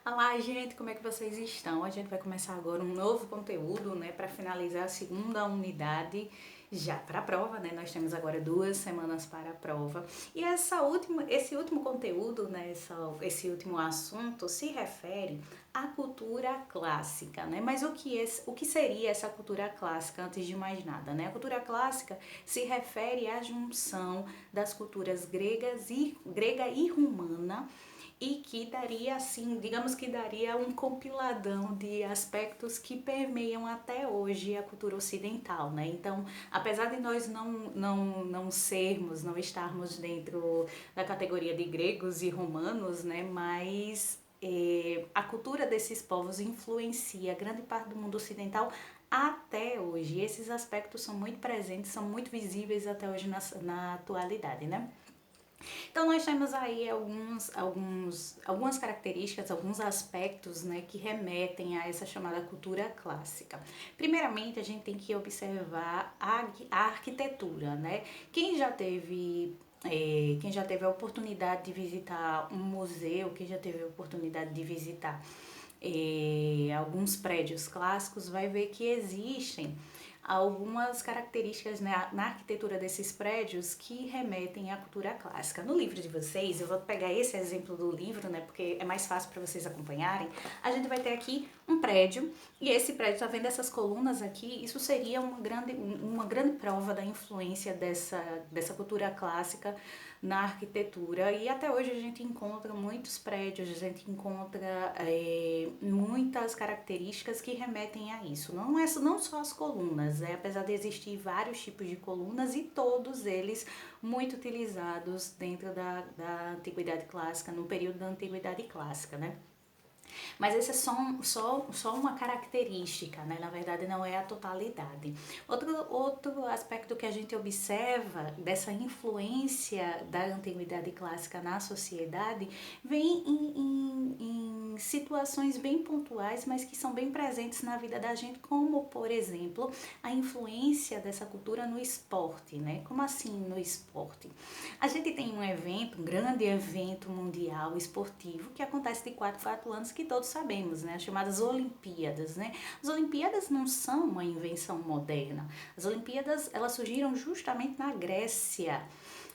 Olá, gente, como é que vocês estão? A gente vai começar agora um novo conteúdo, né, para finalizar a segunda unidade já para a prova, né? Nós temos agora 2 semanas para a prova. E esse último conteúdo, né, esse último assunto se refere à cultura clássica, né? Mas o que seria essa cultura clássica antes de mais nada, né? A cultura clássica se refere à junção das culturas grega e romana e que daria assim, digamos que daria um compiladão de aspectos que permeiam até hoje a cultura ocidental, né? Então, apesar de nós não estarmos dentro da categoria de gregos e romanos, né? Mas a cultura desses povos influencia grande parte do mundo ocidental até hoje. E esses aspectos são muito presentes, são muito visíveis até hoje na atualidade, né? Então nós temos aí algumas características, alguns aspectos, né, que remetem a essa chamada cultura clássica. Primeiramente, a gente tem que observar a arquitetura, né? Quem já teve a oportunidade de visitar um museu, quem já teve a oportunidade de visitar alguns prédios clássicos, vai ver que existem algumas características na arquitetura desses prédios que remetem à cultura clássica. No livro de vocês, eu vou pegar esse exemplo do livro, né, porque é mais fácil para vocês acompanharem. A gente vai ter aqui um prédio, e esse prédio, tá vendo essas colunas aqui? Isso seria uma grande prova da influência dessa cultura clássica na arquitetura, e até hoje a gente encontra muitos prédios, a gente encontra muitas características que remetem a isso. Não só as colunas, apesar de existir vários tipos de colunas e todos eles muito utilizados dentro da Antiguidade Clássica, no período da Antiguidade Clássica, né? Mas essa é só uma característica, né? Na verdade, não é a totalidade. Outro aspecto que a gente observa dessa influência da antiguidade clássica na sociedade vem em situações bem pontuais, mas que são bem presentes na vida da gente, como, por exemplo, a influência dessa cultura no esporte, né? Como assim no esporte? A gente tem um grande evento mundial esportivo que acontece de 4 anos, que todos sabemos, né? As chamadas Olimpíadas, né? As Olimpíadas não são uma invenção moderna. As Olimpíadas, elas surgiram justamente na Grécia.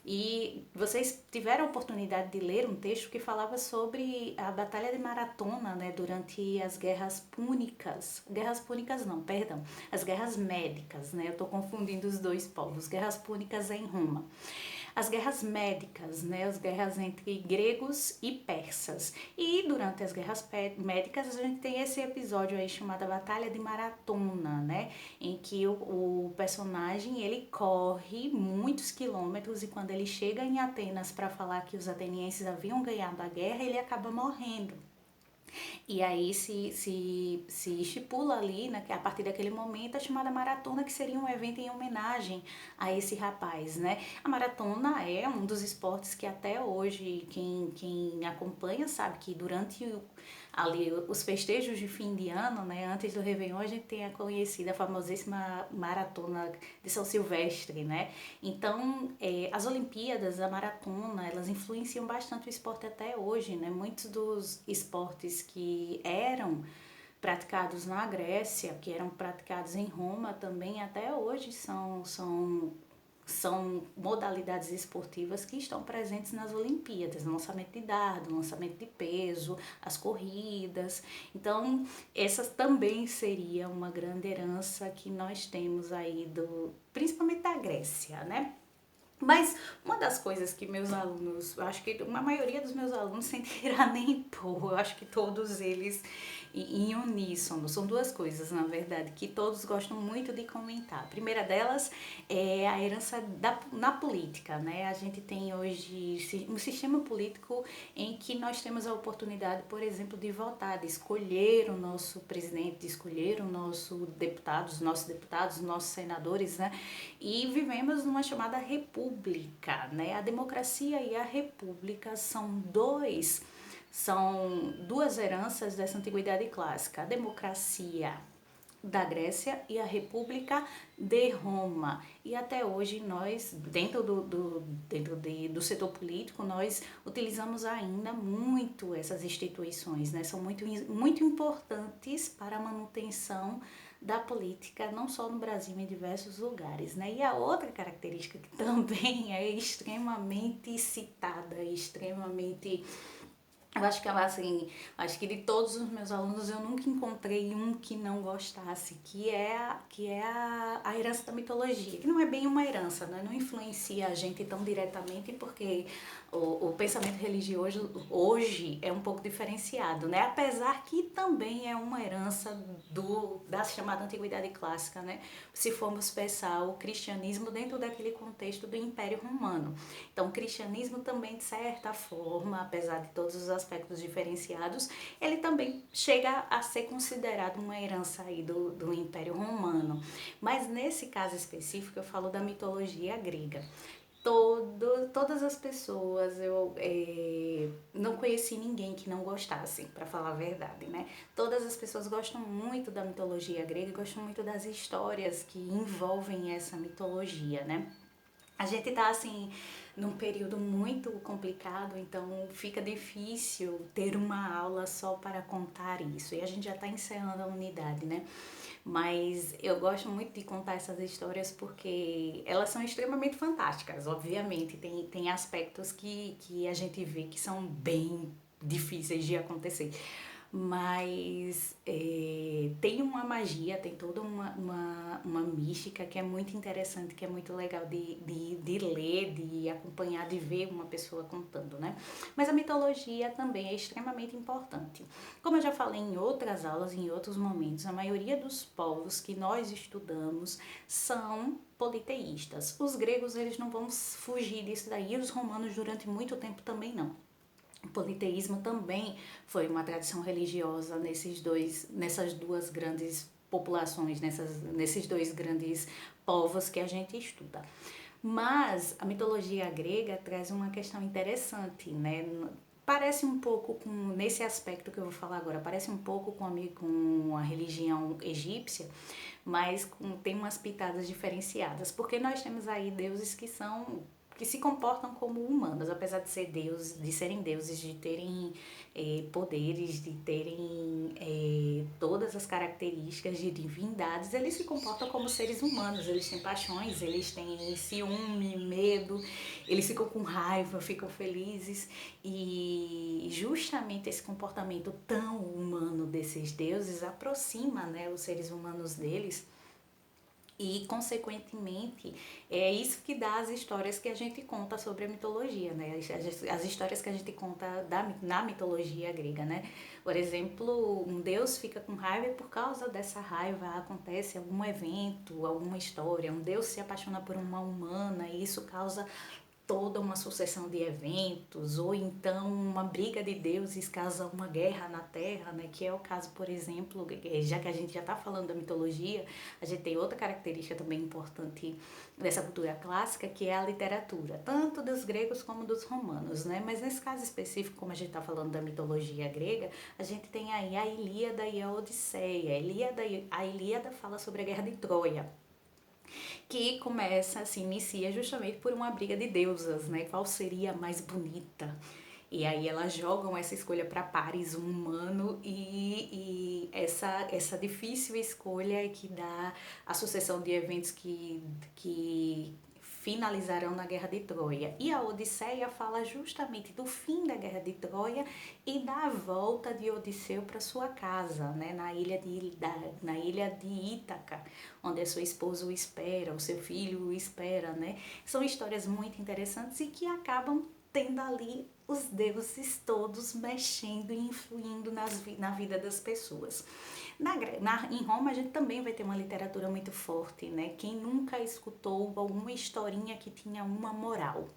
E vocês tiveram a oportunidade de ler um texto que falava sobre a Batalha de Maratona, né, durante as Guerras Púnicas. Guerras Púnicas não, perdão, as Guerras Médicas, né? Eu estou confundindo os dois povos. Guerras Púnicas em Roma. As guerras médicas, né, as guerras entre gregos e persas. E durante as guerras médicas a gente tem esse episódio aí chamado a Batalha de Maratona, né, em que o personagem ele corre muitos quilômetros e quando ele chega em Atenas para falar que os atenienses haviam ganhado a guerra, ele acaba morrendo. E aí se estipula ali, né, que a partir daquele momento, a chamada maratona, que seria um evento em homenagem a esse rapaz, né? A maratona é um dos esportes que até hoje quem acompanha sabe que durante ali os festejos de fim de ano, né, antes do Réveillon, a gente tem a conhecida, a famosíssima maratona de São Silvestre, né? Então, as Olimpíadas, a maratona, elas influenciam bastante o esporte até hoje, né? Muitos dos esportes que eram praticados na Grécia, que eram praticados em Roma também, até hoje são modalidades esportivas que estão presentes nas Olimpíadas, lançamento de dardo, lançamento de peso, as corridas. Então, essa também seria uma grande herança que nós temos aí principalmente da Grécia, né? Mas uma das coisas que meus alunos, eu acho que uma maioria dos meus alunos, sem tirar nem pôr, eu acho que todos eles em uníssono, são duas coisas na verdade, que todos gostam muito de comentar. A primeira delas é a herança na política, né? A gente tem hoje um sistema político em que nós temos a oportunidade, por exemplo, de votar, de escolher o nosso presidente, de escolher o nosso deputado, os nossos senadores, né? E vivemos numa chamada república, né? A democracia e a república são duas heranças dessa antiguidade clássica. A democracia da Grécia e a República de Roma. E até hoje nós, do setor político, nós utilizamos ainda muito essas instituições, né? São muito importantes para a manutenção da política, não só no Brasil, em diversos lugares, né? E a outra característica que também é extremamente citada, extremamente... Eu acho que assim, acho que de todos os meus alunos eu nunca encontrei um que não gostasse, que é a herança da mitologia, que não é bem uma herança, né? Não influencia a gente tão diretamente porque o pensamento religioso hoje é um pouco diferenciado, né? Apesar que também é uma herança da chamada Antiguidade Clássica, né? Se formos pensar o cristianismo dentro daquele contexto do Império Romano. Então, o cristianismo também, de certa forma, apesar de todos os aspectos diferenciados, ele também chega a ser considerado uma herança aí do Império Romano. Mas nesse caso específico, eu falo da mitologia grega. Todas as pessoas, eu não conheci ninguém que não gostasse, para falar a verdade, né? Todas as pessoas gostam muito da mitologia grega e gostam muito das histórias que envolvem essa mitologia, né? A gente tá assim num período muito complicado, então fica difícil ter uma aula só para contar isso. E a gente já está encerrando a unidade, né? Mas eu gosto muito de contar essas histórias porque elas são extremamente fantásticas. Obviamente, tem aspectos que a gente vê que são bem difíceis de acontecer. Mas tem uma magia, tem toda uma mística que é muito interessante, que é muito legal de ler, de acompanhar, de ver uma pessoa contando, né? Mas a mitologia também é extremamente importante. Como eu já falei em outras aulas, em outros momentos, a maioria dos povos que nós estudamos são politeístas. Os gregos, eles não vão fugir disso daí, e os romanos durante muito tempo também não. O politeísmo também foi uma tradição religiosa nessas duas grandes populações, nesses dois grandes povos que a gente estuda. Mas a mitologia grega traz uma questão interessante, né? Parece um pouco com, nesse aspecto que eu vou falar agora, parece um pouco com a religião egípcia, mas tem umas pitadas diferenciadas, porque nós temos aí deuses que se comportam como humanos, apesar de serem deuses, de terem poderes, de terem todas as características de divindades, eles se comportam como seres humanos, eles têm paixões, eles têm ciúme, medo, eles ficam com raiva, ficam felizes, e justamente esse comportamento tão humano desses deuses aproxima, né, os seres humanos deles. E, consequentemente, é isso que dá as histórias que a gente conta sobre a mitologia, né? As histórias que a gente conta na mitologia grega, né? Por exemplo, um deus fica com raiva e por causa dessa raiva acontece algum evento, alguma história. Um deus se apaixona por uma humana e isso causa toda uma sucessão de eventos, ou então uma briga de deuses causa uma guerra na Terra, né? Que é o caso, por exemplo, já que a gente já está falando da mitologia, a gente tem outra característica também importante dessa cultura clássica, que é a literatura, tanto dos gregos como dos romanos, né? Mas nesse caso específico, como a gente está falando da mitologia grega, a gente tem aí a Ilíada e a Odisseia. A Ilíada fala sobre a Guerra de Troia, que se inicia justamente por uma briga de deusas, né? Qual seria a mais bonita? E aí elas jogam essa escolha para pares, um humano, e essa difícil escolha é que dá a sucessão de eventos que finalizarão na Guerra de Troia. E a Odisseia fala justamente do fim da Guerra de Troia e da volta de Odisseu para sua casa, né, na ilha de Ítaca, onde a sua esposa o espera, o seu filho o espera, né? São histórias muito interessantes e que acabam tendo ali os deuses todos mexendo e influindo na vida das pessoas. Em Roma a gente também vai ter uma literatura muito forte, né? Quem nunca escutou alguma historinha que tinha uma moral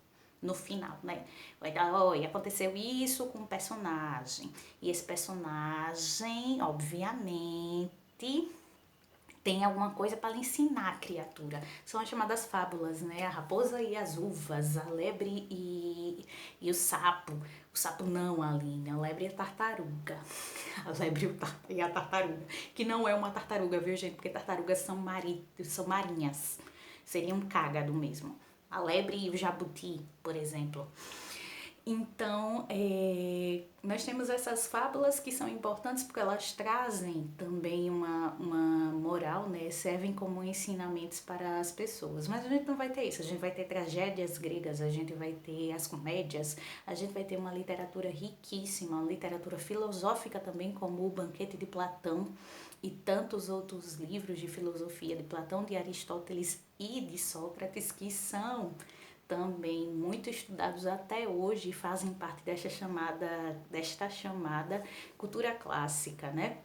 no final, né? Vai dar, olha, aconteceu isso com um personagem. E esse personagem, obviamente, tem alguma coisa para lhe ensinar a criatura. São as chamadas fábulas, né? A raposa e as uvas, a lebre e o sapo. O sapo não, Aline, a lebre é tartaruga. A lebre e a tartaruga. Que não é uma tartaruga, viu, gente? Porque tartarugas são marinhas. Seria um cágado mesmo. A lebre e o jabuti, por exemplo. Então, nós temos essas fábulas que são importantes porque elas trazem também uma moral, né? Servem como ensinamentos para as pessoas. Mas a gente não vai ter isso. A gente vai ter tragédias gregas, a gente vai ter as comédias, a gente vai ter uma literatura riquíssima, uma literatura filosófica também, como o Banquete de Platão e tantos outros livros de filosofia de Platão, de Aristóteles e de Sócrates, que são também muito estudados até hoje e fazem parte desta chamada cultura clássica, né?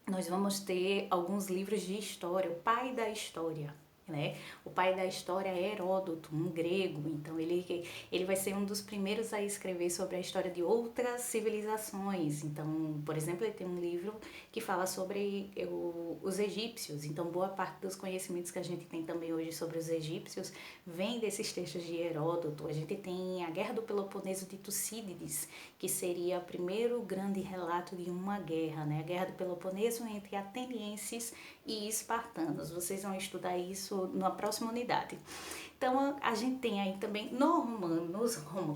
Nós vamos ter alguns livros de história, o pai da história, né? O pai da história é Heródoto, um grego, então ele vai ser um dos primeiros a escrever sobre a história de outras civilizações. Então, por exemplo, ele tem um livro que fala sobre os egípcios, então boa parte dos conhecimentos que a gente tem também hoje sobre os egípcios vem desses textos de Heródoto. A gente tem a Guerra do Peloponeso de Tucídides, que seria o primeiro grande relato de uma guerra, né? A Guerra do Peloponeso entre atenienses e espartanos. Vocês vão estudar isso na próxima unidade. Então, a gente tem aí também,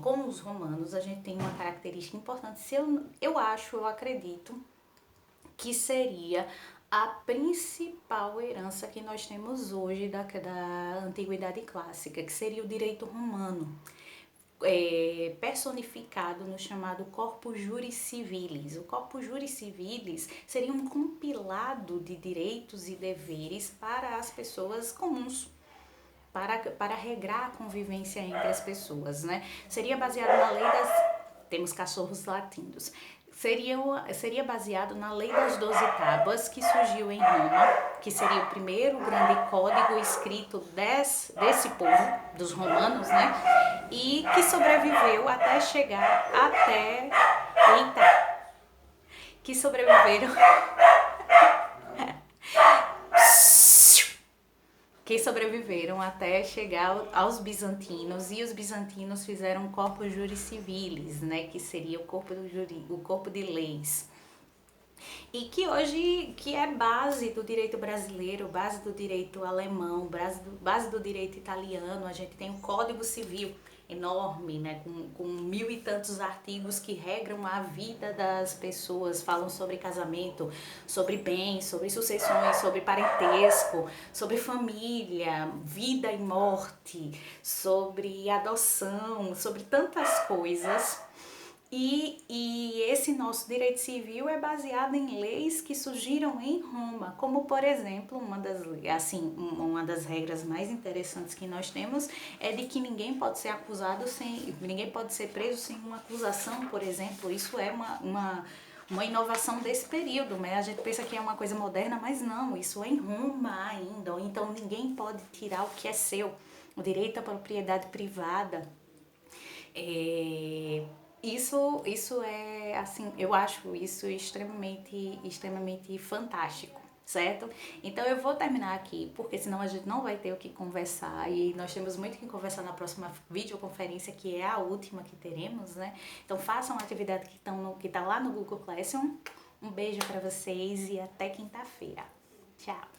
com os romanos, a gente tem uma característica importante. Eu acredito que seria a principal herança que nós temos hoje da Antiguidade Clássica, que seria o direito romano. Personificado no chamado Corpus Juris Civilis. O Corpus Juris Civilis seria um compilado de direitos e deveres para as pessoas comuns, para regrar a convivência entre as pessoas, né? Seria baseado na lei Temos cachorros latindo. Seria baseado na Lei das 12 Tábuas, que surgiu em Roma, que seria o primeiro grande código escrito desse povo, dos romanos, né? E que sobreviveu até chegar até... Eita! Que sobreviveram... que sobreviveram até chegar aos bizantinos, e os bizantinos fizeram o Corpus Juris Civilis, né, que seria o corpo de leis. E que hoje é base do direito brasileiro, base do direito alemão, base do direito italiano. A gente tem um Código Civil enorme, né, com 1000 e tantos artigos que regram a vida das pessoas, falam sobre casamento, sobre bens, sobre sucessões, sobre parentesco, sobre família, vida e morte, sobre adoção, sobre tantas coisas. E esse nosso direito civil é baseado em leis que surgiram em Roma, como por exemplo, uma das regras mais interessantes que nós temos é de que ninguém pode ser ninguém pode ser preso sem uma acusação, por exemplo. Isso é uma inovação desse período, né? A gente pensa que é uma coisa moderna, mas não, isso é em Roma ainda. Então ninguém pode tirar o que é seu, o direito à propriedade privada. Isso é, assim, eu acho isso extremamente fantástico, certo? Então eu vou terminar aqui, porque senão a gente não vai ter o que conversar, e nós temos muito o que conversar na próxima videoconferência, que é a última que teremos, né? Então façam a atividade que tá lá no Google Classroom. Um beijo para vocês e até quinta-feira. Tchau!